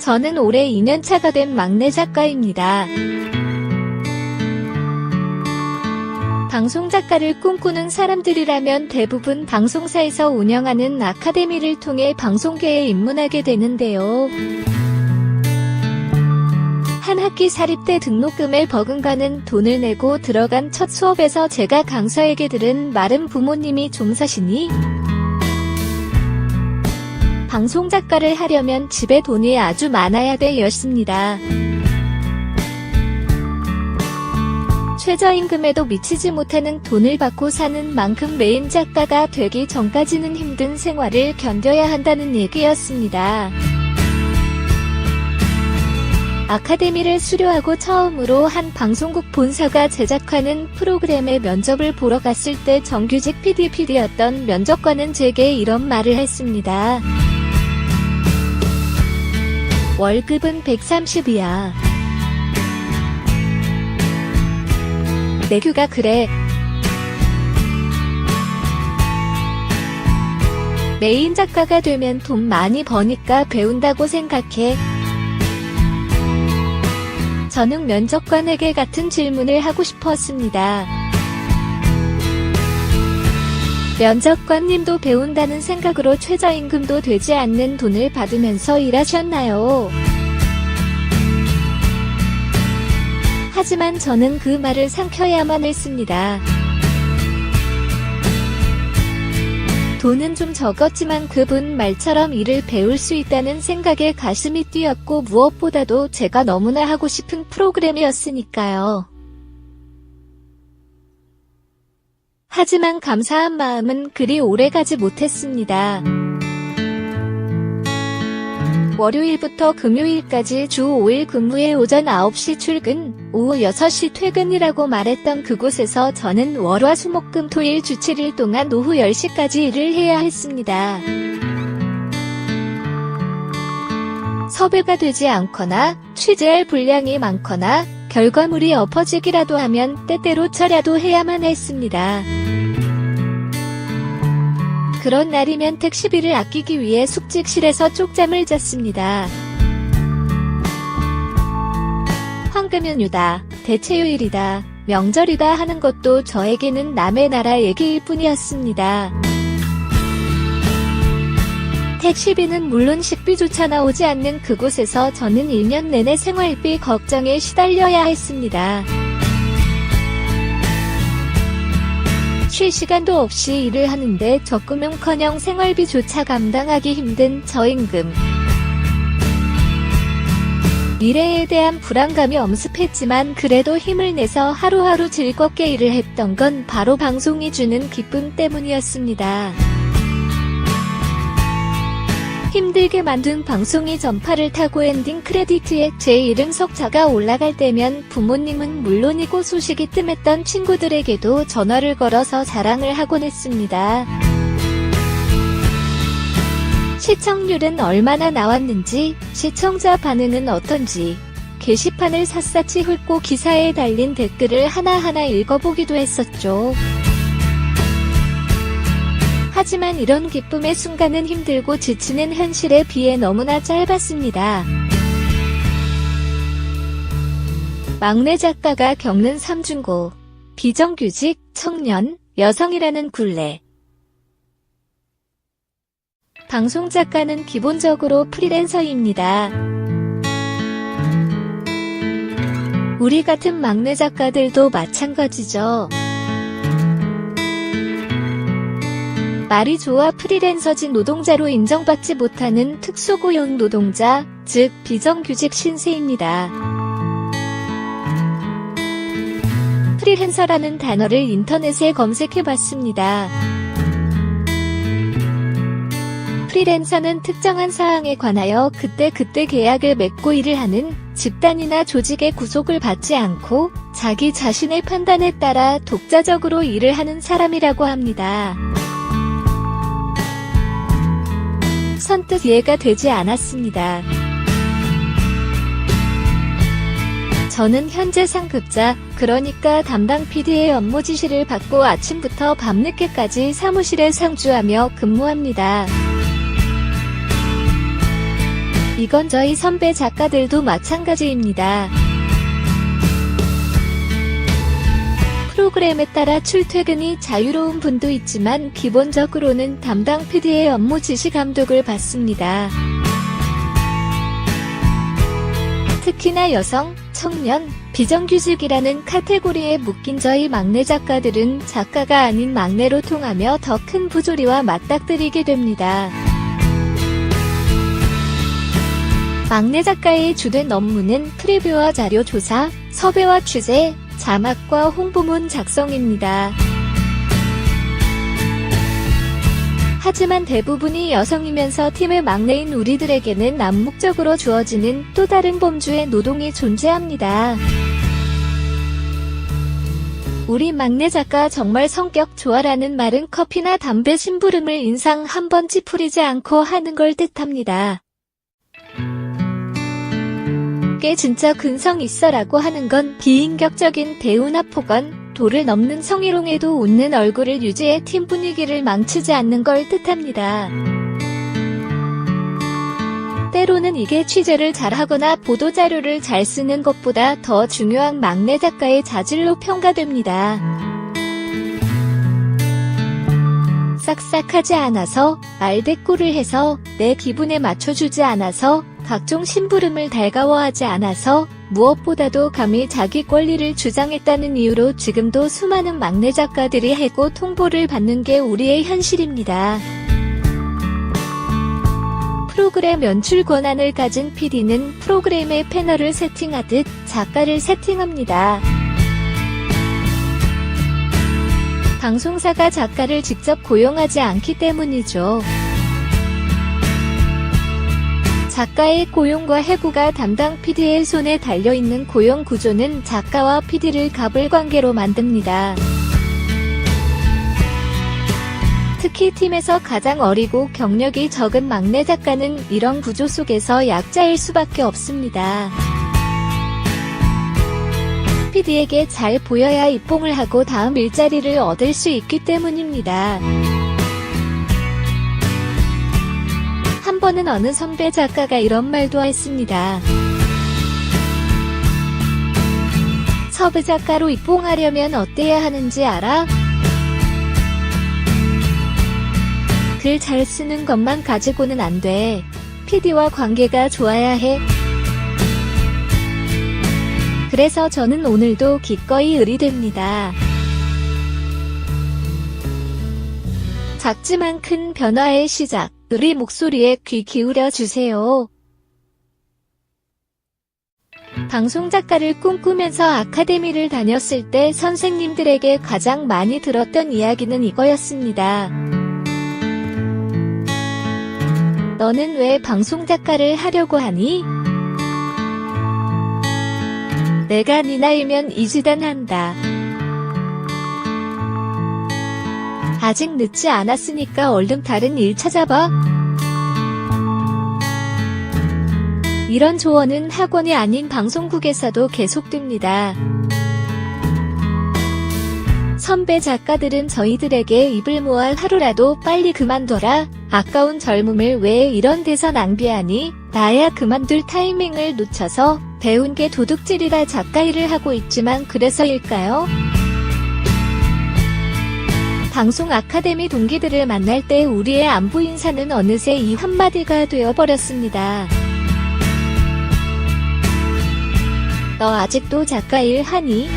저는 올해 2년차가 된 막내 작가입니다. 방송작가를 꿈꾸는 사람들이라면 대부분 방송사에서 운영하는 아카데미를 통해 방송계에 입문하게 되는데요. 한 학기 사립대 등록금을 버금가는 돈을 내고 들어간 첫 수업에서 제가 강사에게 들은 말은 부모님이 좀 사시니? 방송작가를 하려면 집에 돈이 아주 많아야 돼 였습니다. 최저임금에도 미치지 못하는 돈을 받고 사는 만큼 메인 작가가 되기 전까지는 힘든 생활을 견뎌야 한다는 얘기였습니다. 아카데미를 수료하고 처음으로 한 방송국 본사가 제작하는 프로그램의 면접을 보러 갔을 때 정규직 PD였던 면접관은 제게 이런 말을 했습니다. 월급은 130이야. 내규가 그래. 메인 작가가 되면 돈 많이 버니까 배운다고 생각해. 저는 면접관에게 같은 질문을 하고 싶었습니다. 면접관님도 배운다는 생각으로 최저임금도 되지 않는 돈을 받으면서 일하셨나요? 하지만 저는 그 말을 삼켜야만 했습니다. 돈은 좀 적었지만 그분 말처럼 일을 배울 수 있다는 생각에 가슴이 뛰었고 무엇보다도 제가 너무나 하고 싶은 프로그램이었으니까요. 하지만 감사한 마음은 그리 오래가지 못했습니다. 월요일부터 금요일까지 주 5일 근무에 오전 9시 출근, 오후 6시 퇴근이라고 말했던 그곳에서 저는 월화 수목금 토일 주 7일 동안 오후 10시까지 일을 해야 했습니다. 섭외가 되지 않거나 취재할 분량이 많거나 결과물이 엎어지기라도 하면 때때로 철야도 해야만 했습니다. 그런 날이면 택시비를 아끼기 위해 숙직실에서 쪽잠을 잤습니다. 황금연휴다, 대체휴일이다, 명절이다 하는 것도 저에게는 남의 나라 얘기일 뿐이었습니다. 택시비는 물론 식비조차 나오지 않는 그곳에서 저는 1년 내내 생활비 걱정에 시달려야 했습니다. 쉴 시간도 없이 일을 하는데 적금은커녕 생활비조차 감당하기 힘든 저임금. 미래에 대한 불안감이 엄습했지만 그래도 힘을 내서 하루하루 즐겁게 일을 했던 건 바로 방송이 주는 기쁨 때문이었습니다. 힘들게 만든 방송이 전파를 타고 엔딩 크레디트에 제 이름 석자가 올라갈 때면 부모님은 물론이고 소식이 뜸했던 친구들에게도 전화를 걸어서 자랑을 하곤 했습니다. 시청률은 얼마나 나왔는지, 시청자 반응은 어떤지, 게시판을 샅샅이 훑고 기사에 달린 댓글을 하나하나 읽어보기도 했었죠. 하지만 이런 기쁨의 순간은 힘들고 지치는 현실에 비해 너무나 짧았습니다. 막내 작가가 겪는 삼중고, 비정규직, 청년, 여성이라는 굴레. 방송작가는 기본적으로 프리랜서입니다. 우리 같은 막내 작가들도 마찬가지죠. 말이 좋아 프리랜서직 노동자로 인정받지 못하는 특수고용 노동자, 즉 비정규직 신세입니다. 프리랜서라는 단어를 인터넷에 검색해봤습니다. 프리랜서는 특정한 사항에 관하여 그때그때 계약을 맺고 일을 하는 집단이나 조직의 구속을 받지 않고 자기 자신의 판단에 따라 독자적으로 일을 하는 사람이라고 합니다. 선뜻 이해가 되지 않았습니다. 저는 현재 상급자, 그러니까 담당 PD의 업무 지시를 받고 아침부터 밤늦게까지 사무실에 상주하며 근무합니다. 이건 저희 선배 작가들도 마찬가지입니다. 프로그램에 따라 출퇴근이 자유로운 분도 있지만 기본적으로는 담당 PD의 업무 지시 감독을 받습니다. 특히나 여성, 청년, 비정규직이라는 카테고리에 묶인 저희 막내 작가들은 작가가 아닌 막내로 통하며 더 큰 부조리와 맞닥뜨리게 됩니다. 막내 작가의 주된 업무는 프리뷰와 자료 조사, 섭외와 취재, 자막과 홍보문 작성입니다. 하지만 대부분이 여성이면서 팀의 막내인 우리들에게는 암묵적으로 주어지는 또 다른 범주의 노동이 존재합니다. 우리 막내 작가 정말 성격 좋아라는 말은 커피나 담배 심부름을 인상 한 번 찌푸리지 않고 하는 걸 뜻합니다. 꽤 진짜 근성 있어라고 하는 건 비인격적인 대우나 폭언, 도를 넘는 성희롱에도 웃는 얼굴을 유지해 팀 분위기를 망치지 않는 걸 뜻합니다. 때로는 이게 취재를 잘하거나 보도자료를 잘 쓰는 것보다 더 중요한 막내 작가의 자질로 평가됩니다. 싹싹하지 않아서, 말대꾸를 해서, 내 기분에 맞춰주지 않아서, 각종 심부름을 달가워하지 않아서, 무엇보다도 감히 자기 권리를 주장했다는 이유로 지금도 수많은 막내 작가들이 해고 통보를 받는 게 우리의 현실입니다. 프로그램 연출 권한을 가진 PD는 프로그램의 패널을 세팅하듯 작가를 세팅합니다. 방송사가 작가를 직접 고용하지 않기 때문이죠. 작가의 고용과 해고가 담당 PD의 손에 달려있는 고용 구조는 작가와 PD를 갑을관계로 만듭니다. 특히 팀에서 가장 어리고 경력이 적은 막내 작가는 이런 구조 속에서 약자일 수밖에 없습니다. PD에게 잘 보여야 입봉을 하고 다음 일자리를 얻을 수 있기 때문입니다. 한 번은 어느 선배 작가가 이런 말도 했습니다. 섭외 작가로 입봉하려면 어때야 하는지 알아? 글 잘 쓰는 것만 가지고는 안 돼. PD와 관계가 좋아야 해. 그래서 저는 오늘도 기꺼이 의리됩니다. 작지만 큰 변화의 시작, 의리 목소리에 귀 기울여 주세요. 방송작가를 꿈꾸면서 아카데미를 다녔을 때 선생님들에게 가장 많이 들었던 이야기는 이거였습니다. 너는 왜 방송작가를 하려고 하니? 내가 네 나이면 이지단 한다. 아직 늦지 않았으니까 얼른 다른 일 찾아봐. 이런 조언은 학원이 아닌 방송국에서도 계속됩니다. 선배 작가들은 저희들에게 입을 모아 하루라도 빨리 그만둬라. 아까운 젊음을 왜 이런 데서 낭비하니? 나야 그만둘 타이밍을 놓쳐서 배운 게 도둑질이라 작가 일을 하고 있지만 그래서일까요? 방송 아카데미 동기들을 만날 때 우리의 안부 인사는 어느새 이 한마디가 되어버렸습니다. 너 아직도 작가 일 하니?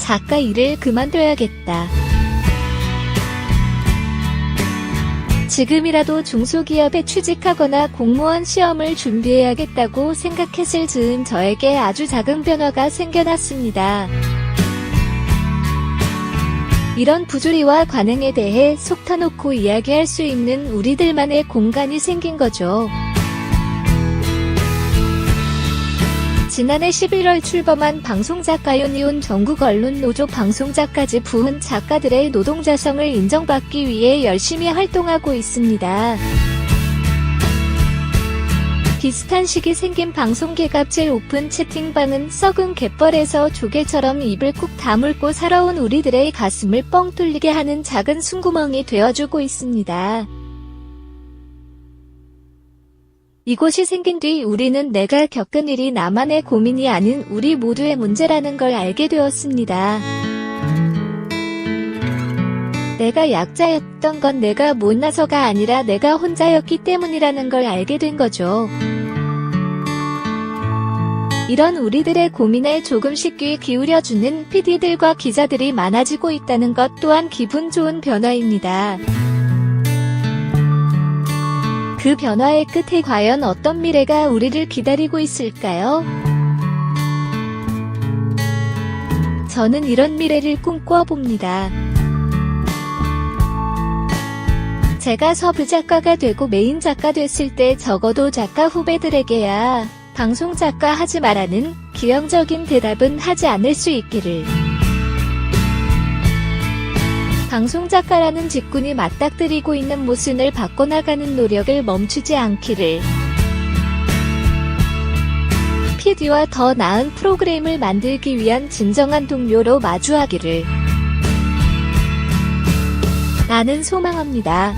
작가 일을 그만둬야겠다. 지금이라도 중소기업에 취직하거나 공무원 시험을 준비해야겠다고 생각했을 즈음 저에게 아주 작은 변화가 생겨났습니다. 이런 부조리와 관행에 대해 속 터놓고 이야기할 수 있는 우리들만의 공간이 생긴 거죠. 지난해 11월 출범한 방송작가유니온 전국언론노조 방송작가지 부훈 작가들의 노동자성을 인정받기 위해 열심히 활동하고 있습니다. 비슷한 시기 생긴 방송계갑질 오픈 채팅방은 썩은 갯벌에서 조개처럼 입을 꾹 다물고 살아온 우리들의 가슴을 뻥 뚫리게 하는 작은 숨구멍이 되어주고 있습니다. 이곳이 생긴 뒤 우리는 내가 겪은 일이 나만의 고민이 아닌 우리 모두의 문제라는 걸 알게 되었습니다. 내가 약자였던 건 내가 못나서가 아니라 내가 혼자였기 때문이라는 걸 알게 된 거죠. 이런 우리들의 고민에 조금씩 귀 기울여주는 PD들과 기자들이 많아지고 있다는 것 또한 기분 좋은 변화입니다. 그 변화의 끝에 과연 어떤 미래가 우리를 기다리고 있을까요? 저는 이런 미래를 꿈꿔 봅니다. 제가 서부 작가가 되고 메인 작가 됐을 때 적어도 작가 후배들에게야 방송 작가 하지 마라는 기형적인 대답은 하지 않을 수 있기를. 방송 작가라는 직군이 맞닥뜨리고 있는 모순을 바꿔나가는 노력을 멈추지 않기를. PD와 더 나은 프로그램을 만들기 위한 진정한 동료로 마주하기를. 나는 소망합니다.